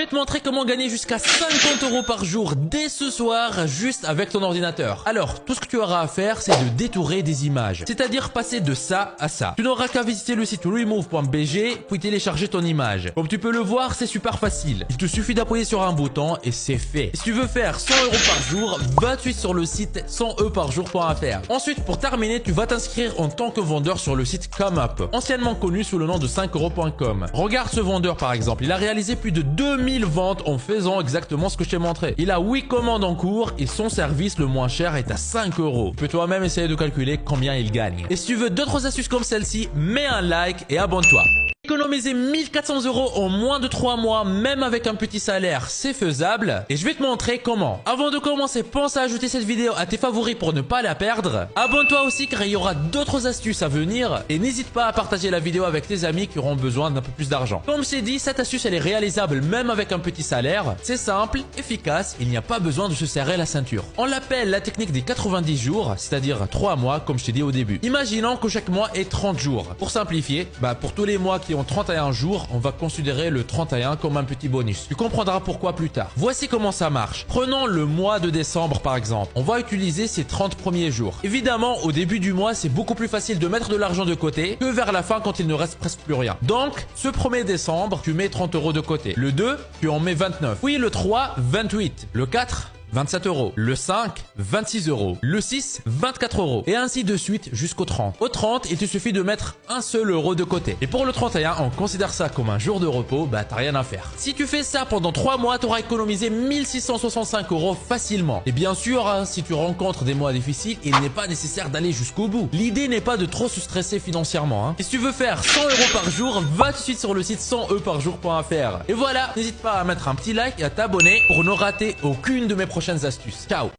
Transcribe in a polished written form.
vais te montrer comment gagner jusqu'à 50 € par jour dès ce soir, juste avec ton ordinateur. Alors, tout ce que tu auras à faire, c'est de détourer des images. C'est-à-dire passer de ça à ça. Tu n'auras qu'à visiter le site remove.bg, puis télécharger ton image. Comme tu peux le voir, c'est super facile. Il te suffit d'appuyer sur un bouton et c'est fait. Et si tu veux faire 100 € par jour, va tout de suite sur le site 100euparjour.fr. Ensuite, pour terminer, tu vas t'inscrire en tant que vendeur sur le site ComeUp, anciennement connu sous le nom de 5euros.com. Regarde ce vendeur par exemple, il a réalisé plus de 2000 ventes en faisant exactement ce que je t'ai montré. Il a 8 commandes en cours et son service le moins cher est à 5 €. Tu peux toi-même essayer de calculer combien il gagne. Et si tu veux d'autres astuces comme celle-ci, mets un like et abonne-toi. Économiser 1400 € en moins de 3 mois, même avec un petit salaire, c'est faisable. Et je vais te montrer comment. Avant de commencer, pense à ajouter cette vidéo à tes favoris pour ne pas la perdre. Abonne-toi aussi car il y aura d'autres astuces à venir. Et n'hésite pas à partager la vidéo avec tes amis qui auront besoin d'un peu plus d'argent. Comme je t'ai dit, cette astuce elle est réalisable même avec un petit salaire. C'est simple, efficace, il n'y a pas besoin de se serrer la ceinture. On l'appelle la technique des 90 jours, c'est-à-dire 3 mois comme je t'ai dit au début. Imaginons que chaque mois est 30 jours. Pour simplifier, pour tous les mois qui ont 31 jours, on va considérer le 31 comme un petit bonus. Tu comprendras pourquoi plus tard. Voici comment ça marche. Prenons le mois de décembre par exemple. On va utiliser ces 30 premiers jours. Évidemment, au début du mois, c'est beaucoup plus facile de mettre de l'argent de côté que vers la fin quand il ne reste presque plus rien. Donc, ce 1er décembre, tu mets 30 € de côté. Le 2, tu en mets 29. Puis le 3, 28. Le 4, 27 €. Le 5, 26 €. Le 6, 24 € Et ainsi de suite jusqu'au 30. Au 30, il te suffit de mettre un seul euro de côté. Et pour le 31, on considère ça comme un jour de repos, t'as rien à faire. Si tu fais ça pendant 3 mois, tu auras économisé 1665 € facilement. Et bien sûr, si tu rencontres des mois difficiles, il n'est pas nécessaire d'aller jusqu'au bout. L'idée n'est pas de trop se stresser financièrement. Et si tu veux faire 100 € par jour, va tout de suite sur le site 100euparjour.fr. Et voilà, n'hésite pas à mettre un petit like et à t'abonner pour ne rater aucune de mes prochaines astuces. Ciao.